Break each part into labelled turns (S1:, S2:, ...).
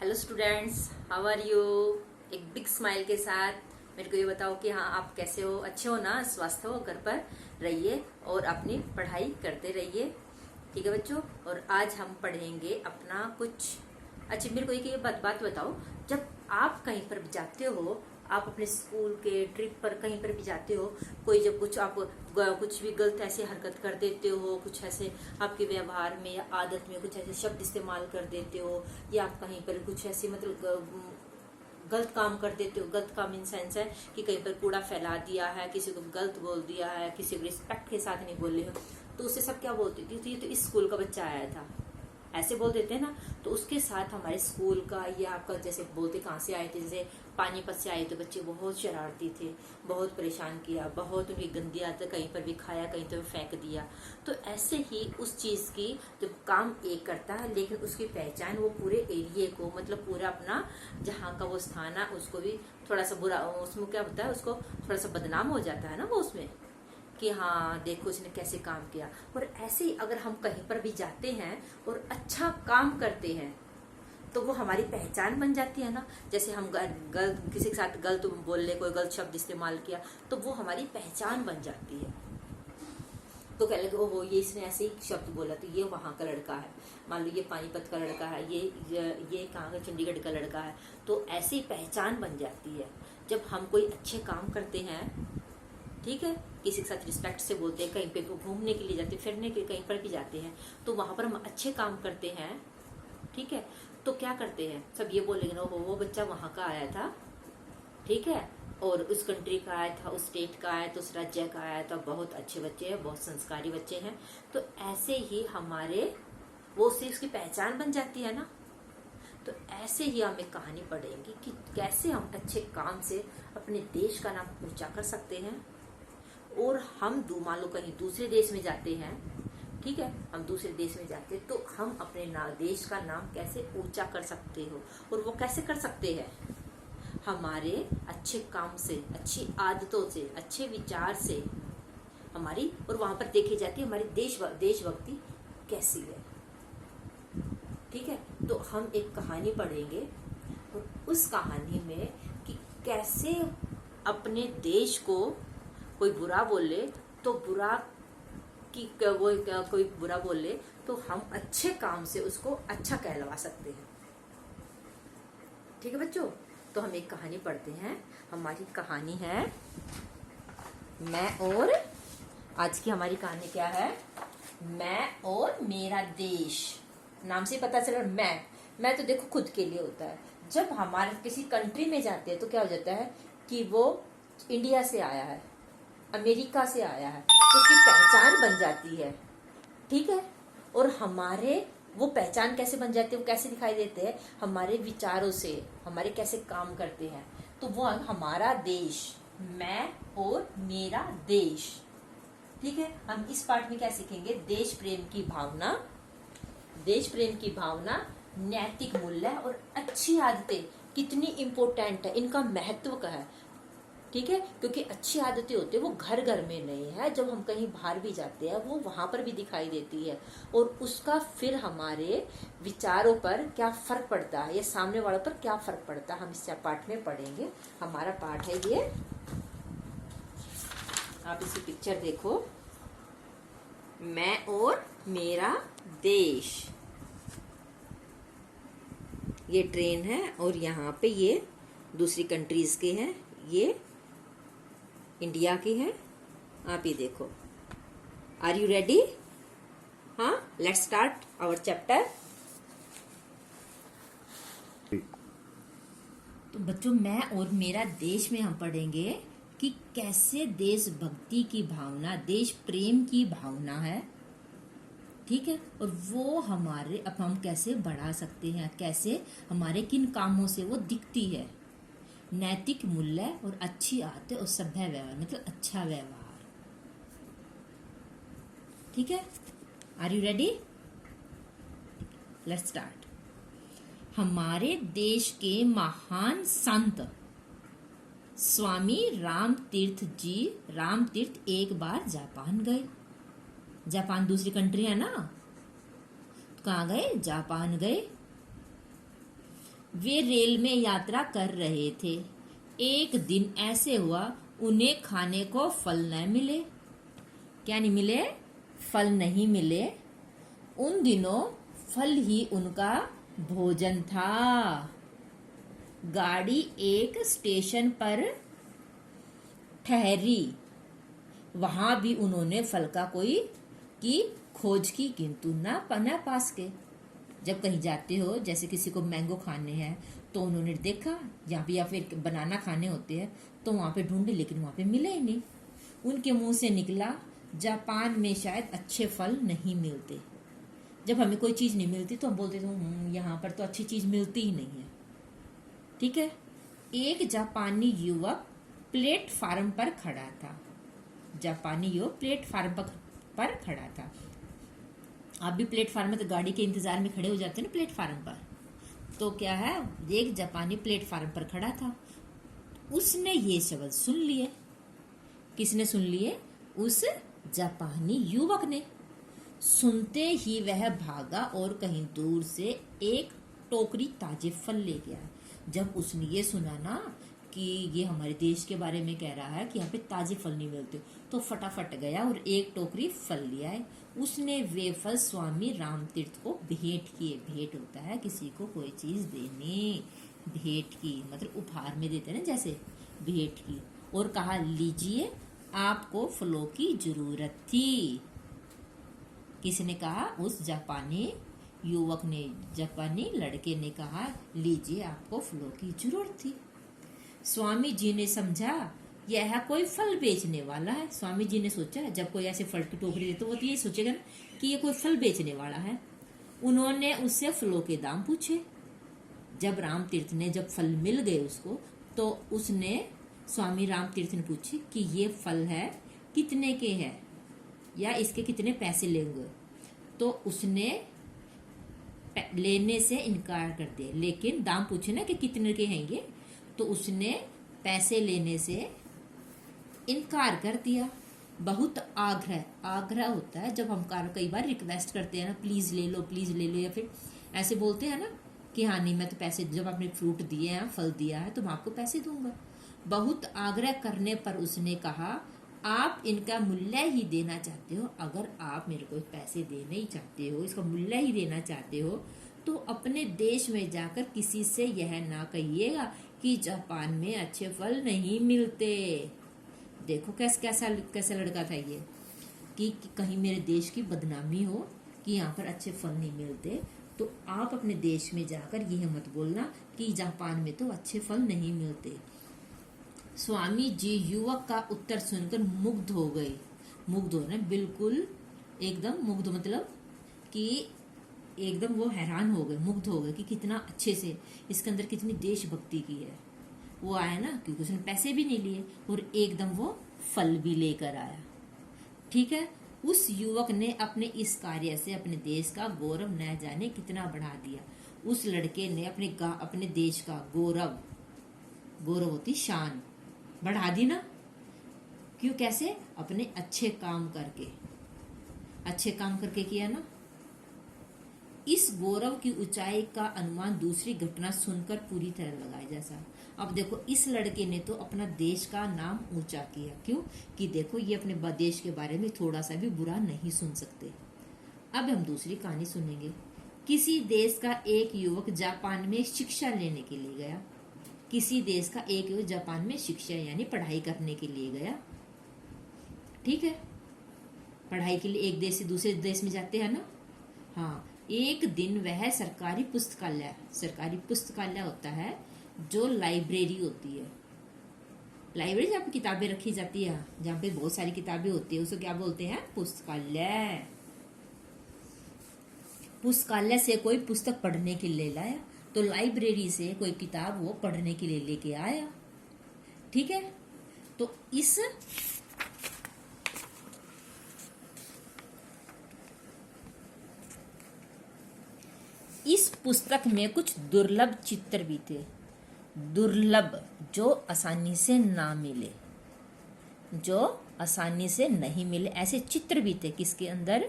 S1: Hello students, how are you. एक big smile के साथ मेरे को ये बताओ कि हाँ आप कैसे हो, अच्छे हो ना, स्वस्थ हो, घर पर रहिए और अपनी पढ़ाई करते रहिए। ठीक है बच्चों। और आज हम पढ़ेंगे अपना कुछ। अच्छा मेरे को एक ये बात बताओ, जब आप कहीं पर भी जाते हो, आप अपने स्कूल के ट्रिप पर कहीं पर भी जाते हो, कोई जब कुछ आप कुछ भी गलत ऐसी हरकत कर देते हो, कुछ ऐसे आपके व्यवहार में या आदत में कुछ ऐसे शब्द इस्तेमाल कर देते हो, या आप कहीं पर कुछ ऐसी मतलब गलत काम कर देते हो। गलत काम इन सेंस है कि कहीं पर कूड़ा फैला दिया है, किसी को गलत बोल दिया है, किसी को रिस्पेक्ट के साथ नहीं बोले हो, तो उससे सब क्या बोलती थी, तो ये तो इस स्कूल का बच्चा आया था, ऐसे बोल देते हैं ना। तो उसके साथ हमारे स्कूल का या आपका जैसे बोलते कहाँ से आए थे, जैसे पानीपत से आए तो बच्चे बहुत शरारती थे, बहुत परेशान किया, बहुत उनकी गंदी आदत, कहीं पर भी खाया कहीं तो फेंक दिया। तो ऐसे ही उस चीज की जब काम एक करता है, लेकिन उसकी पहचान वो पूरे एरिया को, मतलब पूरा अपना जहाँ का वो स्थान है उसको भी थोड़ा सा बुरा, उसमें क्या होता है, उसको थोड़ा सा बदनाम हो जाता है ना वो उसमें, कि हाँ देखो उसने कैसे काम किया। और ऐसे ही अगर हम कहीं पर भी जाते हैं और अच्छा काम करते हैं तो वो हमारी पहचान बन जाती है ना। जैसे हम गलत किसी के साथ गलत बोल ले, कोई गलत शब्द इस्तेमाल किया, तो वो हमारी पहचान बन जाती है। तो कह लगे वो ये इसने ऐसे ही शब्द बोला तो ये वहां का लड़का है, मान लो ये पानीपत का लड़का है, ये कहाँ का, चंडीगढ़ का लड़का है। तो ऐसी पहचान बन जाती है जब हम कोई अच्छे काम करते हैं। ठीक है, किसी के साथ रिस्पेक्ट से बोलते हैं, कहीं पे घूमने के लिए जाते, फिरने के कहीं पर भी जाते हैं, तो वहां पर हम अच्छे काम करते हैं। ठीक है, तो क्या करते हैं, सब ये बोलेंगे ना, वो बच्चा वहां का आया था, ठीक है, और उस कंट्री का आया था, उस स्टेट का आया था, उस राज्य का आया था, बहुत अच्छे बच्चे हैं, बहुत संस्कारी बच्चे हैं। तो ऐसे ही हमारे वो उससे उसकी पहचान बन जाती है ना। तो ऐसे ही हम एक कहानी पढ़ेंगे कि कैसे हम अच्छे काम से अपने देश का नाम ऊंचा कर सकते हैं। और हम मान लो कहीं दूसरे देश में जाते हैं, ठीक है, हम दूसरे देश में जाते हैं तो हम अपने देश का नाम कैसे ऊंचा कर सकते हो। और वो कैसे कर सकते हैं, हमारे अच्छे काम से, अच्छी आदतों से, अच्छे विचार से हमारी, और वहां पर देखी जाती है हमारी देशभक्ति कैसी है। ठीक है, तो हम एक कहानी पढ़ेंगे और उस कहानी में कि कैसे अपने देश को कोई बुरा बोले तो बुरा कि वो कोई बुरा बोले तो हम अच्छे काम से उसको अच्छा कहलवा सकते हैं। ठीक है बच्चों, तो हम एक कहानी पढ़ते हैं। हमारी कहानी है मैं और, आज की हमारी कहानी क्या है, मैं और मेरा देश। नाम से पता चला मैं तो देखो खुद के लिए होता है। जब हमारे किसी कंट्री में जाते हैं तो क्या हो जाता है कि वो इंडिया से आया है, अमेरिका से आया है, तो उसकी पहचान बन जाती है। ठीक है, और हमारे वो पहचान कैसे बन जाती है, वो कैसे दिखाई देते हैं, हमारे विचारों से, हमारे कैसे काम करते हैं। तो वो हमारा देश, मैं और मेरा देश। ठीक है, हम इस पाठ में क्या सीखेंगे, देश प्रेम की भावना, देश प्रेम की भावना, नैतिक मूल्य और अच्छी आदतें कितनी इंपॉर्टेंट है, इनका महत्व का है। ठीक है, क्योंकि अच्छी आदतें होती है वो घर घर में नहीं है, जब हम कहीं बाहर भी जाते हैं वो वहां पर भी दिखाई देती है, और उसका फिर हमारे विचारों पर क्या फर्क पड़ता है, या सामने वालों पर क्या फर्क पड़ता है, हम इस पाठ में पढ़ेंगे। हमारा पाठ है ये, आप इसी पिक्चर देखो, मैं और मेरा देश। ये ट्रेन है और यहाँ पे ये दूसरी कंट्रीज के हैं, ये इंडिया की है। आप ये देखो, आर यू रेडी, हाँ, लेट्स स्टार्ट आवर चैप्टर। तो बच्चों मैं और मेरा देश में हम पढ़ेंगे कि कैसे देशभक्ति की भावना, देश प्रेम की भावना है। ठीक है, और वो हमारे अब हम कैसे बढ़ा सकते हैं, कैसे हमारे किन कामों से वो दिखती है। नैतिक मूल्य और अच्छी आदतें और सभ्य व्यवहार, मतलब अच्छा व्यवहार। ठीक है, are you ready, let's start. हमारे देश के महान संत स्वामी राम तीर्थ एक बार जापान गए। जापान दूसरी कंट्री है ना, तो कहाँ गए, जापान गए। वे रेल में यात्रा कर रहे थे। एक दिन ऐसे हुआ, उन्हें खाने को फल न मिले। क्या नहीं मिले? फल नहीं मिले। उन दिनों फल ही उनका भोजन था। गाड़ी एक स्टेशन पर ठहरी। वहां भी उन्होंने फल का कोई की खोज की, किंतु ना पास के। जब कहीं जाते हो, जैसे किसी को मैंगो खाने हैं, तो उन्होंने देखा यहाँ पे, या फिर बनाना खाने होते हैं तो वहां पे ढूंढे, लेकिन वहां पे मिले ही नहीं। उनके मुंह से निकला, जापान में शायद अच्छे फल नहीं मिलते। जब हमें कोई चीज नहीं मिलती तो हम बोलते थे यहाँ पर तो अच्छी चीज मिलती ही नहीं है। ठीक है। एक जापानी युवक प्लेटफार्म पर खड़ा था। जापानी युवक प्लेटफार्म पर खड़ा था। आप भी प्लेटफार्म में तो गाड़ी के इंतजार में खड़े हो जाते हैं ना प्लेटफार्म पर। तो क्या है, एक जापानी प्लेटफार्म पर खड़ा था। उसने ये शब्द सुन लिए। किसने सुन लिए? उस जापानी युवक ने। सुनते ही वह भागा और कहीं दूर से एक टोकरी ताजे फल ले गया। जब उसने ये सुना ना कि ये हमारे देश के बारे में कह रहा है कि यहाँ पे ताजे फल नहीं मिलते, तो फटाफट गया और एक टोकरी फल लिया है। उसने वे फल स्वामी रामतीर्थ को भेंट किए। भेंट होता है किसी को कोई चीज देने, भेंट की मतलब उपहार में देते हैं ना, जैसे भेंट की। और कहा, लीजिए, आपको फलों की जरूरत थी। किसने कहा? उस जापानी युवक ने, जापानी लड़के ने कहा, लीजिए, आपको फलों की जरूरत थी। स्वामी जी ने समझा यह कोई फल बेचने वाला है। स्वामी जी ने सोचा, जब कोई ऐसे फल की टोकरी दे तो वो तो यही सोचेगा ना कि ये कोई फल बेचने वाला है। उन्होंने उससे फलों के दाम पूछे। जब रामतीर्थ ने, जब फल मिल गए उसको, तो उसने, स्वामी रामतीर्थ ने पूछी कि ये फल है कितने के है, या इसके कितने पैसे लेंगे। तो उसने लेने से इनकार कर दिया। लेकिन दाम पूछे ना कि कितने के हैं ये, तो उसने पैसे लेने से इनकार कर दिया। बहुत आग्रह होता है जब हम कई बार रिक्वेस्ट करते हैं ना, प्लीज ले लो, प्लीज ले लो, या फिर ऐसे बोलते हैं ना कि हाँ नहीं मैं तो पैसे, जब आपने फ्रूट दिए हैं, फल दिया है, तो मैं आपको पैसे दूंगा। बहुत आग्रह करने पर उसने कहा, आप इनका मूल्य ही देना चाहते हो? अगर आप मेरे को पैसे देने ही चाहते हो, इसका मूल्य ही देना चाहते हो, तो अपने देश में जाकर किसी से यह ना कहिएगा कि जापान में अच्छे फल नहीं मिलते। देखो कैसा लड़का था ये, कि कहीं मेरे देश की बदनामी हो कि यहाँ पर अच्छे फल नहीं मिलते, तो आप अपने देश में जाकर यह मत बोलना कि जापान में तो अच्छे फल नहीं मिलते। स्वामी जी युवक का उत्तर सुनकर मुग्ध हो गए। मुग्ध होना, बिल्कुल एकदम मुग्ध, मतलब कि एकदम वो हैरान हो गए, मुग्ध हो गए कि कितना अच्छे से, इसके अंदर कितनी देशभक्ति की है। वो आया ना क्योंकि उसने पैसे भी नहीं लिए, और एकदम वो फल भी लेकर आया। ठीक है। उस युवक ने अपने इस कार्य से अपने देश का गौरव न जाने कितना बढ़ा दिया। उस लड़के ने अपने देश का गौरव होती शान, बढ़ा दी ना। क्यों? कैसे? अपने अच्छे काम करके किया ना। इस गौरव की ऊंचाई का अनुमान दूसरी घटना सुनकर पूरी तरह लगाया जैसा। अब देखो, इस लड़के ने तो अपना देश का नाम ऊंचा किया। क्यों? कि देखो ये अपने देश के बारे में थोड़ा सा भी बुरा नहीं सुन सकते। अब हम दूसरी कहानी सुनेंगे। किसी देश का एक युवक जापान में शिक्षा लेने के लिए गया। किसी देश का एक युवक जापान में शिक्षा यानी पढ़ाई करने के लिए गया। ठीक है। पढ़ाई के लिए एक देश से दूसरे देश में जाते हैं ना। हाँ, एक दिन वह सरकारी पुस्तकालय होता है, जो लाइब्रेरी होती है। लाइब्रेरी जहाँ पे किताबें रखी जाती है, जहाँ पे बहुत सारी किताबें होती है, उसको क्या बोलते हैं? पुस्तकालय। पुस्तकालय से कोई पुस्तक पढ़ने के लिए लाया, तो लाइब्रेरी से कोई किताब वो पढ़ने के लिए लेके आया। ठीक है। तो इस पुस्तक में कुछ दुर्लभ चित्र भी थे। दुर्लभ, जो आसानी से ना मिले, जो आसानी से नहीं मिले, ऐसे चित्र भी थे। किसके अंदर?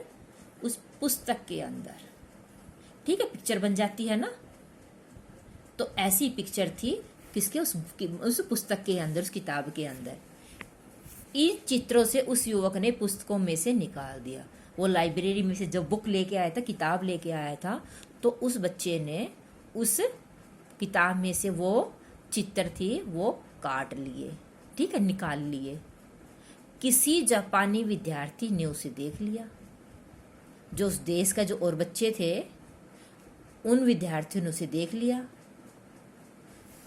S1: उस पुस्तक के अंदर। ठीक है। पिक्चर बन जाती है ना। तो ऐसी पिक्चर थी किसके, उस पुस्तक के अंदर, उस किताब के अंदर। इन चित्रों से उस युवक ने पुस्तकों में से निकाल दिया। वो लाइब्रेरी में से जब बुक लेके आया था, किताब लेके आया था, तो उस बच्चे ने उस किताब में से वो चित्र थी वो काट लिए, ठीक है, निकाल लिए। किसी जापानी विद्यार्थी ने उसे देख लिया। जो उस देश का जो और बच्चे थे, उन विद्यार्थियों ने उसे देख लिया।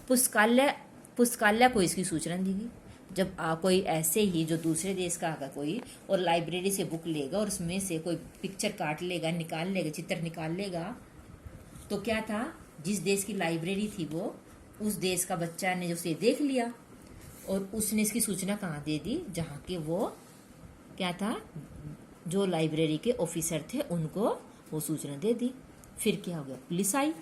S1: पुस्तकालय को इसकी सूचना दी गई। जब कोई ऐसे ही जो दूसरे देश का आगा कोई और लाइब्रेरी से बुक लेगा और उसमें से कोई पिक्चर काट लेगा, निकाल लेगा, चित्र निकाल लेगा, तो क्या था, जिस देश की लाइब्रेरी थी वो उस देश का बच्चा ने उसे देख लिया और उसने इसकी सूचना कहाँ दे दी, जहाँ के वो क्या था, जो लाइब्रेरी के ऑफिसर थे उनको वो सूचना दे दी। फिर क्या हो गया, पुलिस आई।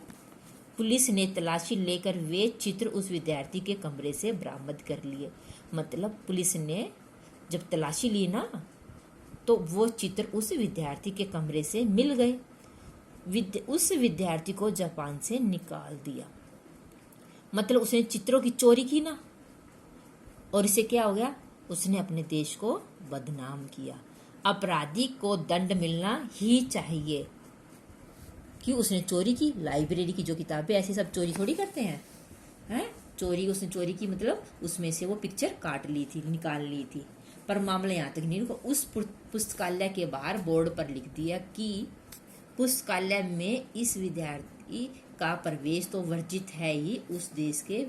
S1: पुलिस ने तलाशी लेकर वे चित्र उस विद्यार्थी के कमरे से बरामद कर लिए। मतलब पुलिस ने जब तलाशी ली ना, तो वो चित्र उस विद्यार्थी के कमरे से मिल गए। उस विद्यार्थी को जापान से निकाल दिया। मतलब उसने चित्रों की चोरी की ना, और इससे क्या हो गया, उसने अपने देश को बदनाम किया। अपराधी को दंड मिलना ही चाहिए कि उसने चोरी की। लाइब्रेरी की जो किताबें, ऐसे सब चोरी थोड़ी करते हैं, चोरी उसने चोरी की, मतलब उसमें से वो पिक्चर काट ली थी, निकाल ली थी। पर मामला यहाँ तक नहीं रुका। उस पुस्तकालय के बाहर बोर्ड पर लिख दिया कि पुस्तकालय में इस विद्यार्थी का प्रवेश तो वर्जित है ही, उस देश के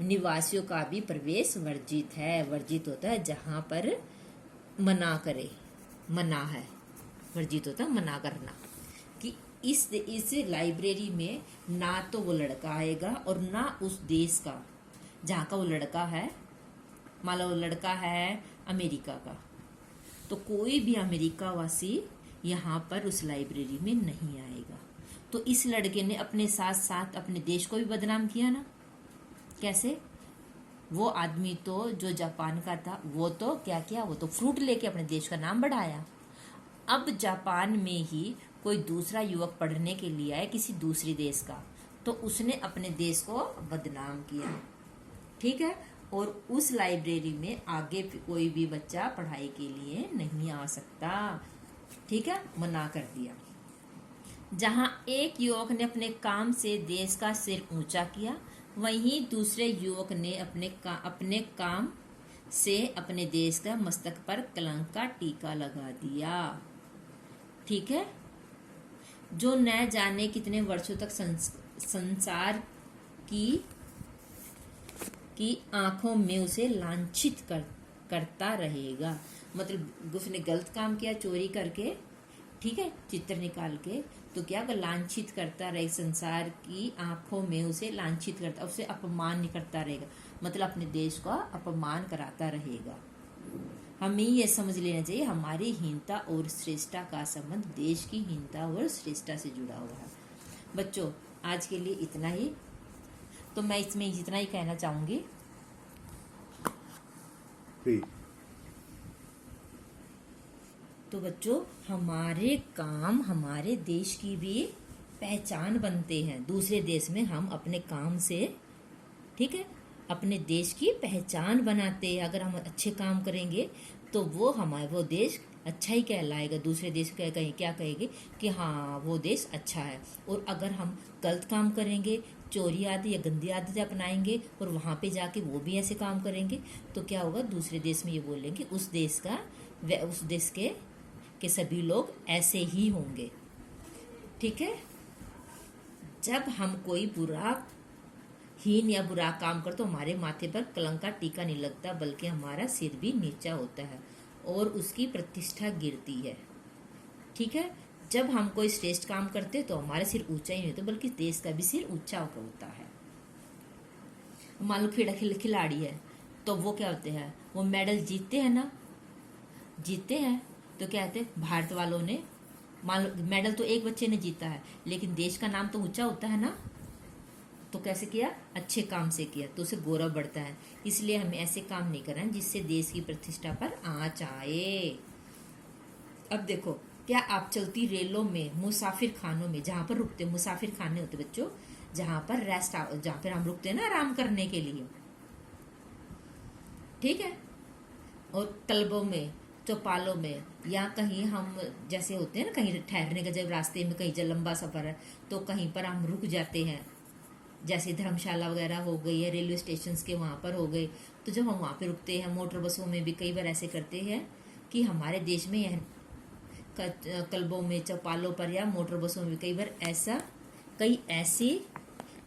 S1: निवासियों का भी प्रवेश वर्जित है। वर्जित होता है जहाँ पर मना करे, मना है, वर्जित होता है मना करना। कि इस लाइब्रेरी में ना तो वो लड़का आएगा और ना उस देश का जहाँ का वो लड़का है। मान लो वो लड़का है अमेरिका का, तो कोई भी अमेरिका वासी यहाँ पर उस लाइब्रेरी में नहीं आएगा। तो इस लड़के ने अपने साथ साथ अपने देश को भी बदनाम किया ना। कैसे? वो आदमी तो जो जापान का था, वो तो क्या किया, वो तो फ्रूट लेके अपने देश का नाम बढ़ाया। अब जापान में ही कोई दूसरा युवक पढ़ने के लिए आया किसी दूसरे देश का, तो उसने अपने देश को बदनाम किया, ठीक है। और उस लाइब्रेरी में आगे कोई भी बच्चा पढ़ाई के लिए नहीं आ सकता, ठीक है, मना कर दिया। जहां एक युवक ने अपने काम से देश का सिर ऊंचा किया, वहीं दूसरे युवक ने अपने काम से अपने देश का मस्तक पर कलंक का टीका लगा दिया, ठीक है। जो न जाने कितने वर्षों तक संसार की आंखों में उसे लांछित करता रहेगा। मतलब उसने गलत काम किया चोरी करके, ठीक है, चित्र निकाल के, तो क्या अगर लांछित करता रहे, संसार की आंखों में उसे लांछित करता, उसे अपमान नहीं करता रहेगा, मतलब अपने देश का अपमान कराता रहेगा। हमें ये समझ लेना चाहिए, हमारी हीनता और श्रेष्ठता का संबंध देश की हीनता और श्रेष्ठता से जुड़ा हुआ है। बच्चों, आज के लिए इतना ही। तो मैं इसमें इतना ही कहना चाहूंगी। तो बच्चों, हमारे काम हमारे देश की भी पहचान बनते हैं। दूसरे देश में हम अपने काम से, ठीक है, अपने देश की पहचान बनाते हैं। अगर हम अच्छे काम करेंगे तो वो देश अच्छा ही कहलाएगा। दूसरे देश क्या कहेंगे कि हाँ वो देश अच्छा है। और अगर हम गलत काम करेंगे, चोरी आदि या गंदी आदतें अपनाएंगे और वहाँ पे जाके वो भी ऐसे काम करेंगे, तो क्या होगा, दूसरे देश में ये बोलेंगे उस देश के सभी लोग ऐसे ही होंगे, ठीक है। जब हम कोई हीन या बुरा काम कर तो हमारे माथे पर कलंक का टीका नहीं लगता, बल्कि हमारा सिर भी नीचा होता है और उसकी प्रतिष्ठा गिरती है, ठीक है। जब हम कोई श्रेष्ठ काम करते तो हमारा सिर ऊंचा ही नहीं होता, बल्कि देश का भी सिर ऊंचा होता है। मान लो खिलाड़ी है, तो वो क्या होते हैं, वो मेडल जीतते हैं ना, जीतते हैं, तो क्या कहते हैं, भारत वालों ने, मान लो मेडल तो एक बच्चे ने जीता है, लेकिन देश का नाम तो ऊंचा होता है ना। तो कैसे किया, अच्छे काम से किया, तो उसे गौरव बढ़ता है। इसलिए हमें ऐसे काम नहीं करना जिससे देश की प्रतिष्ठा पर आंच आए। अब देखो, क्या आप चलती रेलों में, मुसाफिर खानों में, जहां पर रुकते मुसाफिर खाने होते बच्चों, जहां पर जहां पर हम रुकते हैं ना आराम करने के लिए, ठीक है। और कल्बों में, चौपालों में, या कहीं हम जैसे होते हैं ना, कहीं ठहरने का, जब रास्ते में कहीं लंबा सफर है तो कहीं पर हम रुक जाते हैं, जैसे धर्मशाला वगैरह हो गई है, रेलवे स्टेशन के वहाँ पर हो गए, तो जब हम वहाँ पे रुकते हैं, मोटर बसों में भी कई बार ऐसे करते हैं कि हमारे देश में यह कल्बों में, चौपालों पर या मोटर बसों में कई बार कई ऐसी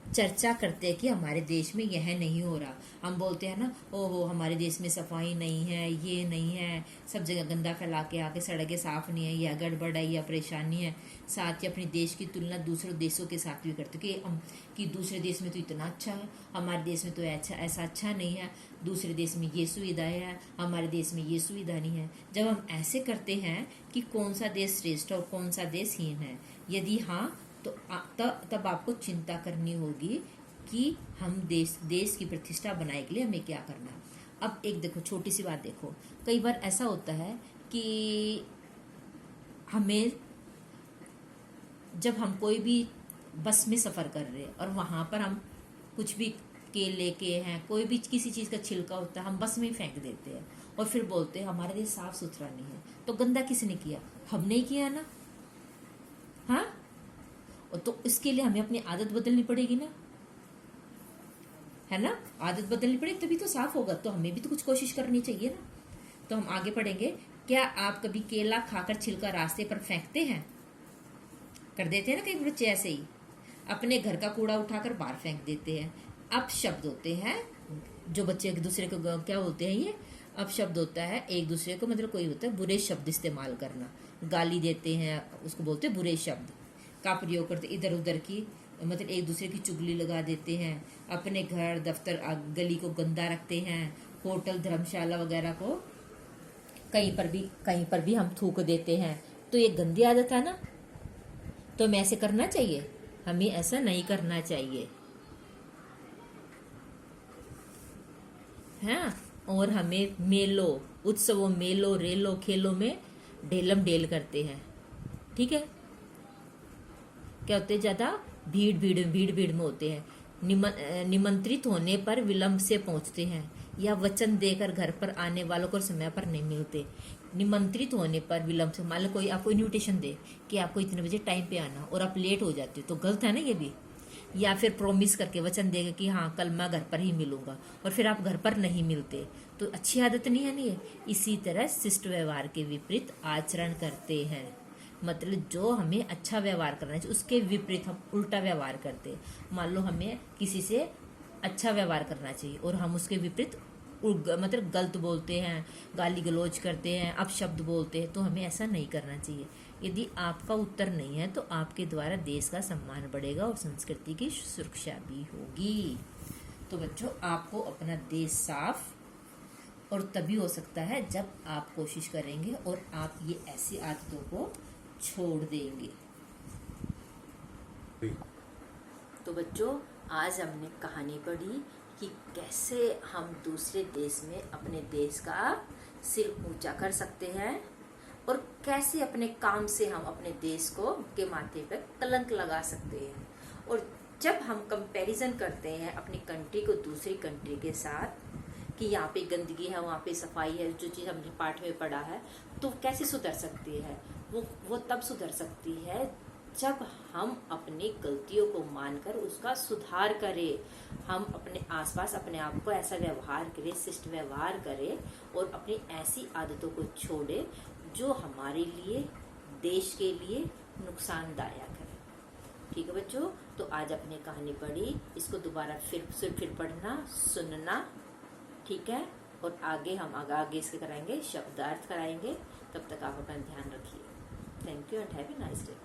S1: चर्चा करते हैं कि हमारे देश में यह नहीं हो रहा। हम बोलते हैं ना, ओहो हमारे देश में सफाई नहीं है, ये नहीं है, सब जगह गंदा फैला के आके, सड़कें साफ नहीं है, यह गड़बड़ है, यह परेशानी है। साथ ही अपने देश की तुलना दूसरों देशों के साथ भी करते कि दूसरे देश में तो इतना अच्छा है, हमारे देश में तो ऐसा अच्छा नहीं है, दूसरे देश में ये सुविधाएं हैं, हमारे देश में ये सुविधा नहीं है। जब हम ऐसे करते हैं कि कौन सा देश श्रेष्ठ और कौन सा देश हीन है, यदि हाँ तो तब आपको चिंता करनी होगी कि हम देश की प्रतिष्ठा बनाने के लिए हमें क्या करना है। अब एक देखो, छोटी सी बात देखो, कई बार ऐसा होता है कि हमें, जब हम कोई भी बस में सफ़र कर रहे हैं और वहाँ पर हम कुछ भी केले के हैं, कोई भी किसी चीज़ का छिलका होता है, हम बस में ही फेंक देते हैं और फिर बोलते हैं हमारे देश साफ सुथरा नहीं है। तो गंदा किसने किया? हमने ही किया ना, हाँ। तो इसके लिए हमें अपनी आदत बदलनी पड़ेगी ना, है ना, आदत बदलनी पड़ेगी तभी तो साफ होगा। तो हमें भी तो कुछ कोशिश करनी चाहिए ना। तो हम आगे पढ़ेंगे। क्या आप कभी केला खाकर छिलका रास्ते पर फेंकते हैं? कर देते हैं ना कई बच्चे ऐसे ही, अपने घर का कूड़ा उठाकर बाहर फेंक देते हैं। अब शब्द होते हैं जो बच्चे एक दूसरे को क्या बोलते हैं, ये अब शब्द होता है एक दूसरे को, मतलब कोई होता है बुरे शब्द इस्तेमाल करना, गाली देते हैं, उसको बोलते हैं बुरे शब्द का प्रयोग करते, इधर उधर की, मतलब एक दूसरे की चुगली लगा देते हैं, अपने घर दफ्तर गली को गंदा रखते हैं, होटल धर्मशाला वगैरह को कहीं पर भी हम थूक देते हैं। तो ये गंदी आदत है ना। तो हमें ऐसे करना चाहिए? हमें ऐसा नहीं करना चाहिए, है। और हमें मेलों, उत्सवों, मेलों, रेलों, खेलों में ढेलम ढेल करते हैं, ठीक है। क्या होते हैं? ज्यादा भीड़ में होते हैं। निमंत्रित होने पर विलंब से पहुंचते हैं या वचन देकर घर पर आने वालों को समय पर नहीं मिलते। निमंत्रित होने पर विलंब से, मान लो कोई आपको इन्विटेशन दे कि आपको इतने बजे टाइम पे आना और आप लेट हो जाते हो, तो गलत है ना ये भी। या फिर प्रोमिस करके वचन देगा कि हाँ कल मैं घर पर ही मिलूंगा और फिर आप घर पर नहीं मिलते, तो अच्छी आदत नहीं है ना ये। इसी तरह शिष्ट व्यवहार के विपरीत आचरण करते हैं, मतलब जो हमें अच्छा व्यवहार करना चाहिए उसके विपरीत हम उल्टा व्यवहार करते हैं। मान लो हमें किसी से अच्छा व्यवहार करना चाहिए और हम उसके विपरीत मतलब गलत बोलते हैं, गाली गलौज करते हैं, अपशब्द बोलते हैं, तो हमें ऐसा नहीं करना चाहिए। यदि आपका उत्तर नहीं है तो आपके द्वारा देश का सम्मान बढ़ेगा और संस्कृति की सुरक्षा भी होगी। तो बच्चों, आपको अपना देश साफ और तभी हो सकता है जब आप कोशिश करेंगे और आप ये ऐसी आदतों को छोड़ देंगे। तो बच्चों, आज हमने कहानी पढ़ी कि कैसे हम दूसरे देश में अपने देश का सिर ऊंचा कर सकते हैं और कैसे अपने काम से हम अपने देश को के माथे पर कलंक लगा सकते हैं। और जब हम कंपैरिजन करते हैं अपनी कंट्री को दूसरी कंट्री के साथ कि यहाँ पे गंदगी है, वहाँ पे सफाई है, जो चीज़ हमने पाठ में पढ़ा है, तो कैसे सुधर सकती है? वो तब सुधर सकती है जब हम अपनी गलतियों को मानकर उसका सुधार करें। हम अपने आसपास अपने आप को ऐसा व्यवहार करें, शिष्ट व्यवहार करें और अपनी ऐसी आदतों को छोड़ें जो हमारे लिए, देश के लिए नुकसानदायक है। ठीक है बच्चों, तो आज अपने कहानी पढ़ी, इसको दोबारा फिर पढ़ना, सुनना, ठीक है। और आगे हम आगे इसके कराएंगे, शब्दार्थ कराएंगे। तब तक आप अपना ध्यान रखिए। Thank you and have a nice day.